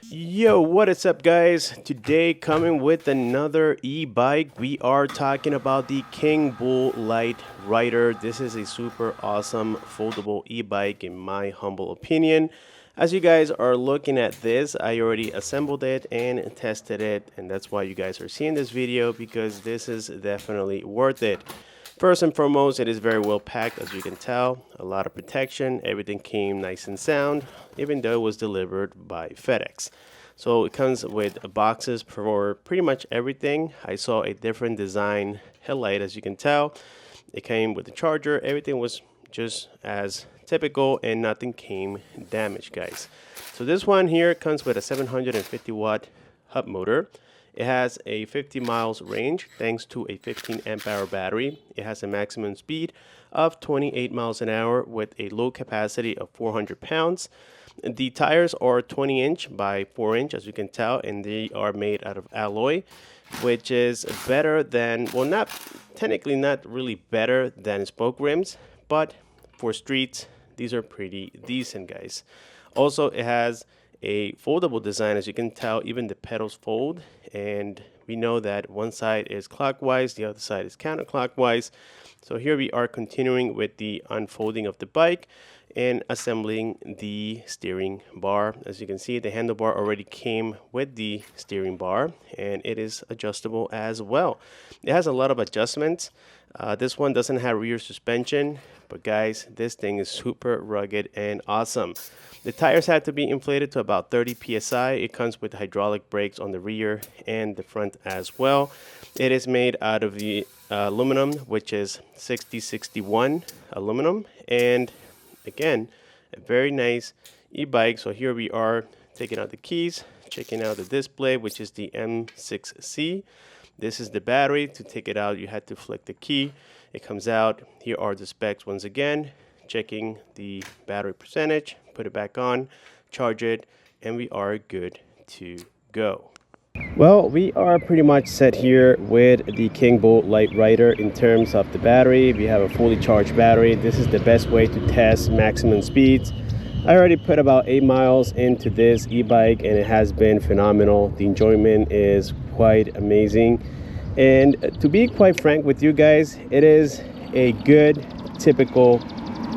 Yo, what is up, guys? Today, coming with another e-bike, we are talking about the Kingbull Literider. This is a super awesome foldable e-bike, in my humble opinion. As you guys are looking at this, I already assembled it and tested it, and that's why you guys are seeing this video, because this is definitely worth it. First and foremost, it is very well packed, as you can tell. A lot of protection. Everything came nice and sound, even though it was delivered by FedEx. So it comes with boxes for pretty much everything. I saw a different design headlight, as you can tell. It came with the charger. Everything was just as typical, and nothing came damaged, guys. So this one here comes with a 750 watt hub motor. It has a 50 miles range thanks to a 15 amp hour battery. It has a maximum speed of 28 miles an hour with a load capacity of 400 pounds. The tires are 20 inch by 4 inch, as you can tell, and they are made out of alloy, which is better than, well, not technically not really better than spoke rims, but for streets, these are pretty decent, guys. Also, it has a foldable design, as you can tell. Even the pedals fold, and we know that one side is clockwise, the other side is counterclockwise. So here we are continuing with the unfolding of the bike and assembling the steering bar. As you can see, the handlebar already came with the steering bar, and it is adjustable as well. It has a lot of adjustments. This one doesn't have rear suspension, but guys, this thing is super rugged and awesome. The tires had to be inflated to about 30 psi. It comes with hydraulic brakes on the rear and the front as well. It is made out of the aluminum, which is 6061 aluminum, and again, a very nice e-bike. So here we are taking out the keys, checking out the display, which is the M6C. This is the battery. To take it out, you had to flick the key. It comes out. Here are the specs once again. Checking the battery percentage, put it back on, charge it, and we are good to go. Well, we are pretty much set here with the Kingbull Literider in terms of the battery. We have a fully charged battery. This is the best way to test maximum speeds. I already put about 8 miles into this e-bike, and it has been phenomenal. The enjoyment is quite amazing. And to be quite frank with you guys, it is a good, typical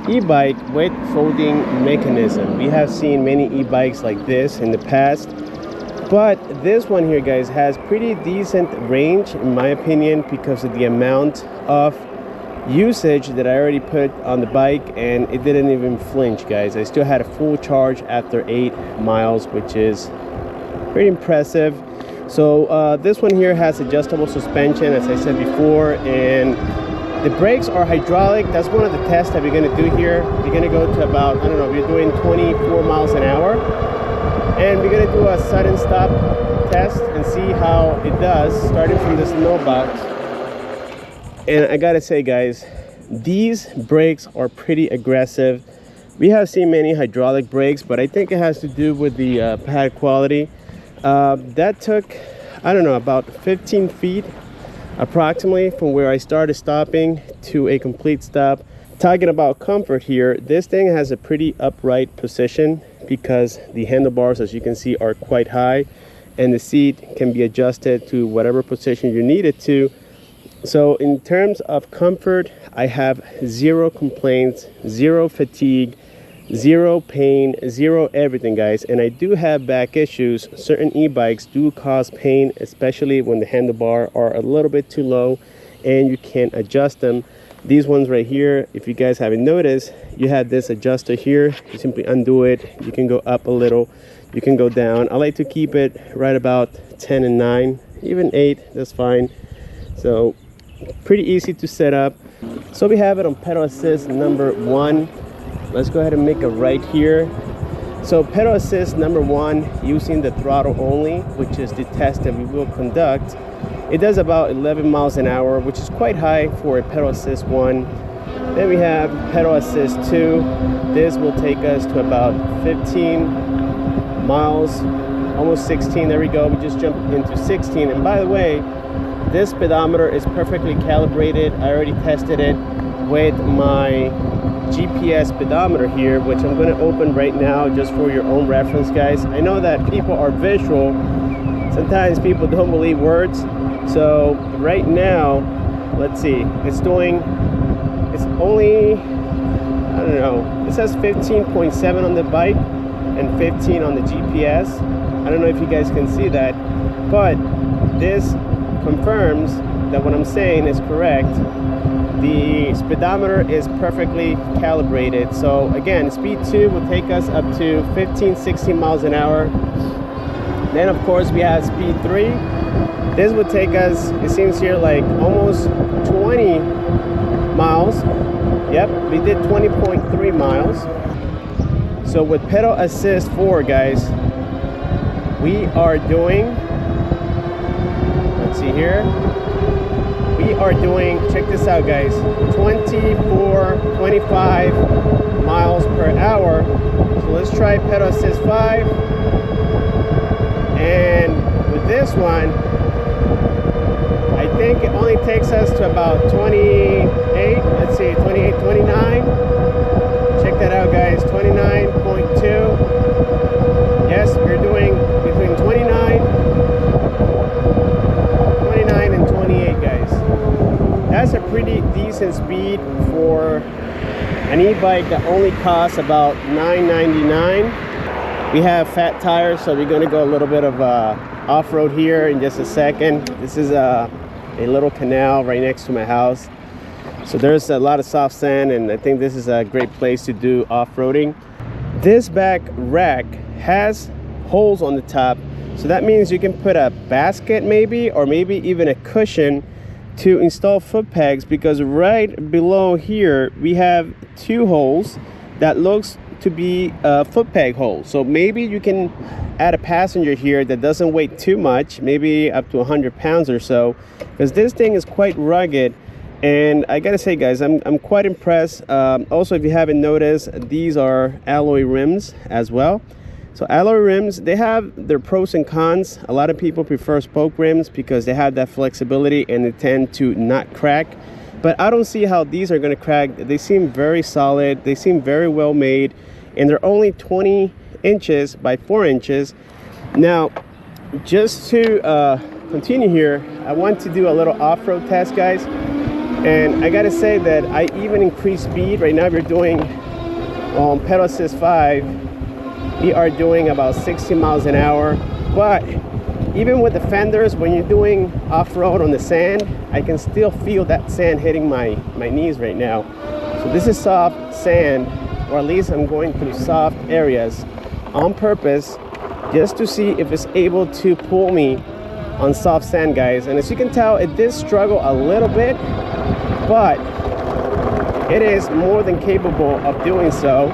e-bike with folding mechanism. We have seen many e-bikes like this in the past, but this one here, guys, has pretty decent range in my opinion, because of the amount of usage that I already put on the bike, and it didn't even flinch, guys. I still had a full charge after 8 miles, which is pretty impressive. So this one here has adjustable suspension, as I said before, and the brakes are hydraulic. That's one of the tests that we're going to do here. We're going to go to about, I don't know, we're doing 24 miles an hour, and we're going to do a sudden stop test and see how it does, starting from this low box. And I gotta say, guys, these brakes are pretty aggressive. We have seen many hydraulic brakes, but I think it has to do with the pad quality. That took, I don't know, about 15 feet approximately from where I started stopping to a complete stop. Talking about comfort here, this thing has a pretty upright position because the handlebars, as you can see, are quite high, and the seat can be adjusted to whatever position you need it to. So in terms of comfort, I have zero complaints, zero fatigue, zero pain, zero everything, guys. And I do have back issues. Certain e-bikes do cause pain, especially when the handlebar are a little bit too low and you can't adjust them. These ones right here, if you guys haven't noticed, you have this adjuster here. You simply undo it. You can go up a little, you can go down. I like to keep it right about 10 and 9, even 8, that's fine. So pretty easy to set up. So we have it on pedal assist number 1. Let's go ahead and make a right here. So pedal assist number 1, using the throttle only, which is the test that we will conduct. It does about 11 miles an hour, which is quite high for a pedal assist 1. Then we have pedal assist 2. This will take us to about 15 miles, almost 16. There we go. We just jumped into 16. And by the way, this speedometer is perfectly calibrated. I already tested it with my GPS speedometer here, which I'm going to open right now just for your own reference, guys. I know that people are visual. Sometimes people don't believe words. So right now, let's see, it's only, I don't know, it says 15.7 on the bike and 15 on the GPS. I don't know if you guys can see that, but this confirms that what I'm saying is correct. The speedometer is perfectly calibrated. So again, speed 2 will take us up to 15-16 miles an hour. Then of course we have speed 3. This would take us, it seems here, like almost 20 miles. Yep, we did 20.3 miles. So with pedal assist 4, guys, we are doing, let's see here, we are doing, check this out, guys, 25 miles per hour. So let's try pedal assist 5. And with this one, I think it only takes us to about 28. Let's see, 28, 29. Check that out, guys, 29.2. Yes, we're doing between 29 and 28, guys. That's a pretty decent speed for an e-bike that only costs about $9.99. We have fat tires, so we're going to go a little bit of off-road here in just a second. This is a little canal right next to my house. So there's a lot of soft sand, and I think this is a great place to do off-roading. This back rack has holes on the top, so that means you can put a basket maybe, or maybe even a cushion to install foot pegs, because right below here we have 2 holes that looks to be foot peg holes. So maybe you can add a passenger here that doesn't weigh too much, maybe up to 100 pounds or so, because this thing is quite rugged. And I gotta say, guys, I'm quite impressed. Also, if you haven't noticed, these are alloy rims as well. So alloy rims, they have their pros and cons. A lot of people prefer spoke rims because they have that flexibility and they tend to not crack. But I don't see how these are gonna crack. They seem very solid. They seem very well made. And they're only 20 inches by 4 inches. Now, just to continue here, I want to do a little off-road test, guys. And I gotta say that I even increased speed. Right now we're doing pedal assist 5. We are doing about 60 miles an hour. But even with the fenders, when you're doing off-road on the sand, I can still feel that sand hitting my knees right now. So this is soft sand, or at least I'm going through soft areas on purpose just to see if it's able to pull me on soft sand, guys. And as you can tell, it did struggle a little bit, but it is more than capable of doing so.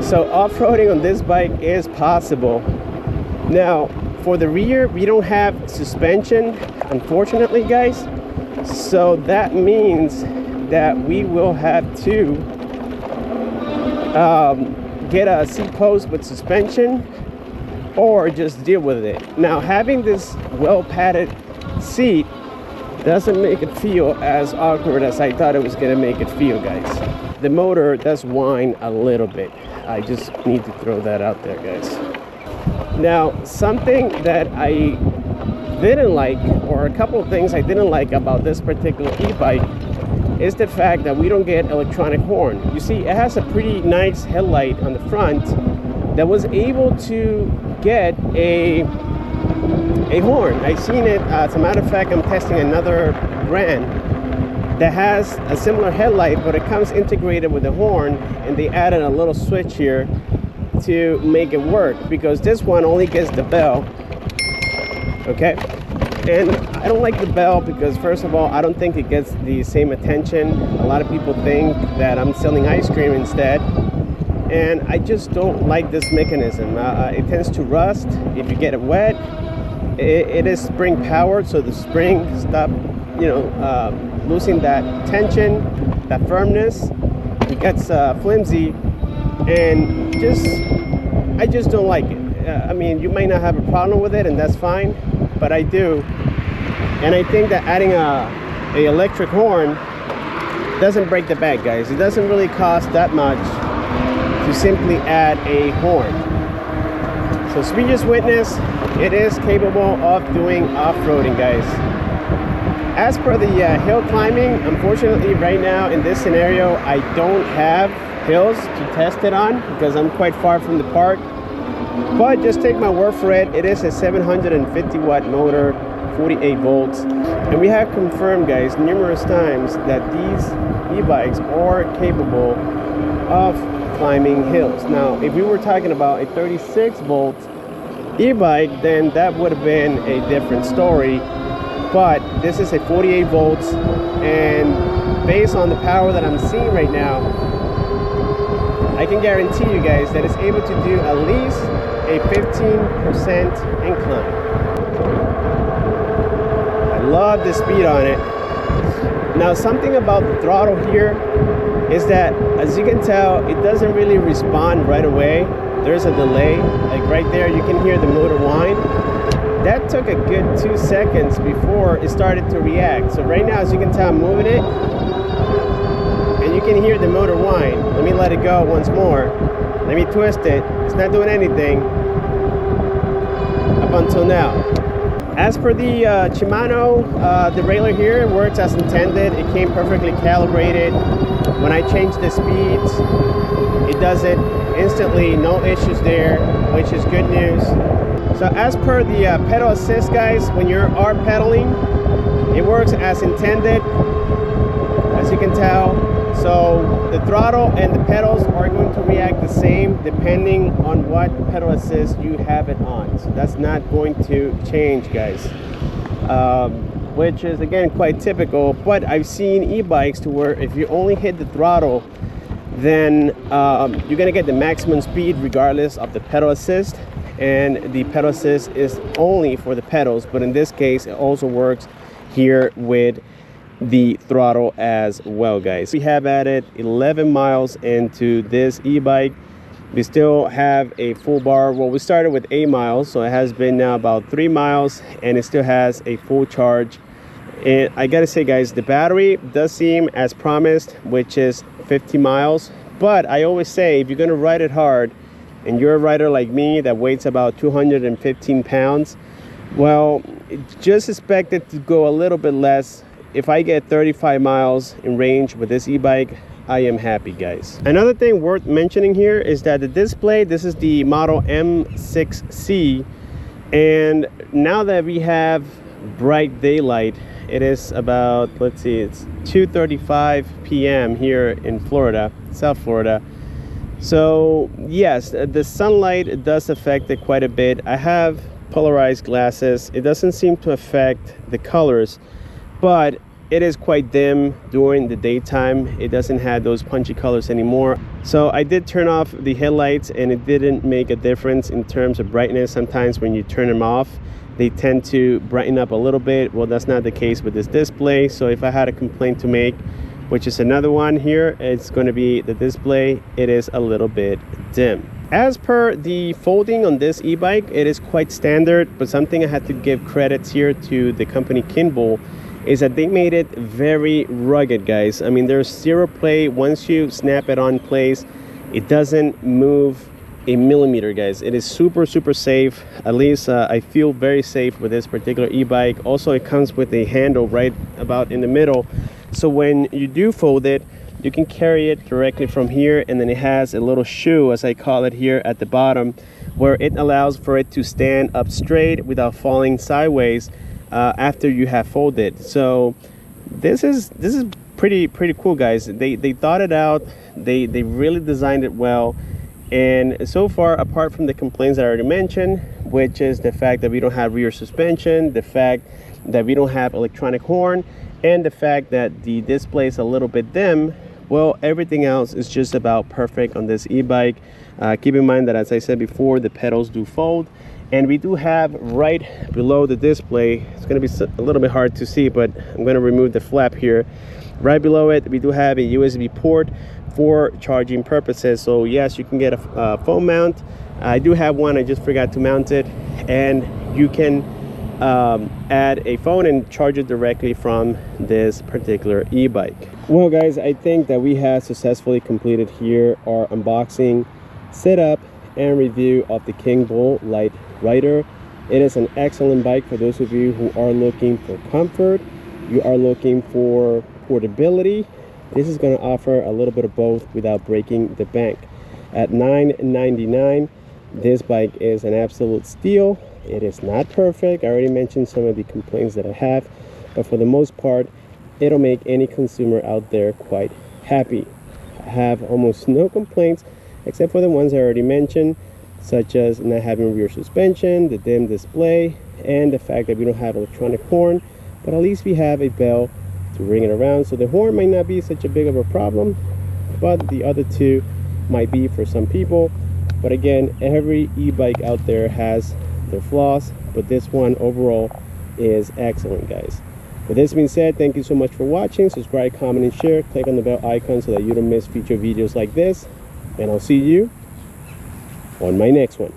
So off-roading on this bike is possible. Now, for the rear, we don't have suspension, unfortunately, guys. So that means that we will have to get a seat post with suspension, or just deal with it. Now, having this well padded seat doesn't make it feel as awkward as I thought it was gonna make it feel, guys. The motor does whine a little bit. I just need to throw that out there, guys. Now, something that I didn't like, or a couple of things I didn't like about this particular e-bike, is the fact that we don't get electronic horn. You see, it has a pretty nice headlight on the front that was able to get a horn. I've seen it, as a matter of fact, I'm testing another brand that has a similar headlight, but it comes integrated with the horn, and they added a little switch here to make it work, because this one only gets the bell. Okay, and I don't like the bell because, first of all, I don't think it gets the same attention. A lot of people think that I'm selling ice cream instead, and I just don't like this mechanism. It tends to rust if you get it wet. It is spring powered, so the spring stop, losing that tension, that firmness. It gets flimsy, and I just don't like it. I mean, you might not have a problem with it, and that's fine, but I do. And I think that adding a electric horn doesn't break the bank, guys. It doesn't really cost that much to simply add a horn. So as we just witnessed, it is capable of doing off-roading, guys. As per the hill climbing, unfortunately right now in this scenario I don't have hills to test it on because I'm quite far from the park. But just take my word for it, it is a 750 watt motor, 48 volts. And we have confirmed, guys, numerous times that these e-bikes are capable of climbing hills. Now, if we were talking about a 36 volt e-bike, then that would have been a different story. But this is a 48 volts, and based on the power that I'm seeing right now, I can guarantee you guys that it's able to do at least a 15% incline. I love the speed on it. Now, something about the throttle here is that, as you can tell, it doesn't really respond right away. There's a delay. Like right there, you can hear the motor whine. That took a good 2 seconds before it started to react. So right now, as you can tell, I'm moving it, and you can hear the motor whine. Let me let it go once more. Let me twist it. It's not doing anything up until now. As per the Shimano derailleur here, it works as intended. It came perfectly calibrated. When I change the speeds, it does it instantly, no issues there, which is good news. So as per the pedal assist, guys, when you're pedaling, it works as intended, as you can tell. So the throttle and the pedals are going to react the same depending on what pedal assist you have it on. So that's not going to change, guys, which is again quite typical. But I've seen e-bikes to where if you only hit the throttle, then you're gonna get the maximum speed regardless of the pedal assist. And the pedal assist is only for the pedals, but in this case it also works here with the throttle as well, guys. We have added 11 miles into this e-bike. We still have a full bar. Well, we started with 8 miles, so it has been now about 3 miles, and it still has a full charge. And I gotta say, guys, the battery does seem as promised, which is 50 miles. But I always say, if you're gonna ride it hard, and you're a rider like me that weighs about 215 pounds, well, just expect it to go a little bit less. If I get 35 miles in range with this e-bike, I am happy, guys. Another thing worth mentioning here is that the display, this is the model M6C, and now that we have bright daylight, it is about, let's see, it's 2:35 p.m. here in Florida, South Florida. So yes, the sunlight does affect it quite a bit. I have polarized glasses. It doesn't seem to affect the colors, but it is quite dim during the daytime. It doesn't have those punchy colors anymore. So I did turn off the headlights, and it didn't make a difference in terms of brightness. Sometimes when you turn them off, they tend to brighten up a little bit. Well, that's not the case with this display. So if I had a complaint to make, which is another one here, it's going to be the display. It is a little bit dim. As per the folding on this e-bike, it is quite standard, but something I had to give credits here to the company Kingbull is that they made it very rugged, guys. I mean, there's zero play. Once you snap it on place, it doesn't move a millimeter, guys. It is super safe. At least I feel very safe with this particular e-bike. Also, it comes with a handle right about in the middle, so when you do fold it, you can carry it directly from here, and then it has a little shoe, as I call it, here at the bottom, where it allows for it to stand up straight without falling sideways after you have folded. So this is pretty cool, guys. They thought it out. They really designed it well. And so far, apart from the complaints that I already mentioned, which is the fact that we don't have rear suspension, the fact that we don't have electronic horn, and the fact that the display is a little bit dim, well, everything else is just about perfect on this e-bike. Keep in mind that, as I said before, the pedals do fold, and we do have right below the display, it's going to be a little bit hard to see, but I'm going to remove the flap here. Right below it, we do have a USB port for charging purposes. So yes, you can get a phone mount. I do have one, I just forgot to mount it, and you can add a phone and charge it directly from this particular e-bike. Well guys, I think that we have successfully completed here our unboxing, setup, and review of the Kingbull Literider. It is an excellent bike for those of you who are looking for comfort, you are looking for portability. This is going to offer a little bit of both without breaking the bank. At $9.99, this bike is an absolute steal. It is not perfect. I already mentioned some of the complaints that I have, but for the most part, it'll make any consumer out there quite happy. I have almost no complaints except for the ones I already mentioned, such as not having rear suspension, the dim display, and the fact that we don't have electronic horn, but at least we have a bell to ring it around. So the horn might not be such a big of a problem, but the other two might be for some people. But again, every e-bike out there has their flaws, but this one overall is excellent, guys. With this being said, thank you so much for watching. Subscribe, comment, and share. Click on the bell icon so that you don't miss future videos like this. And I'll see you on my next one.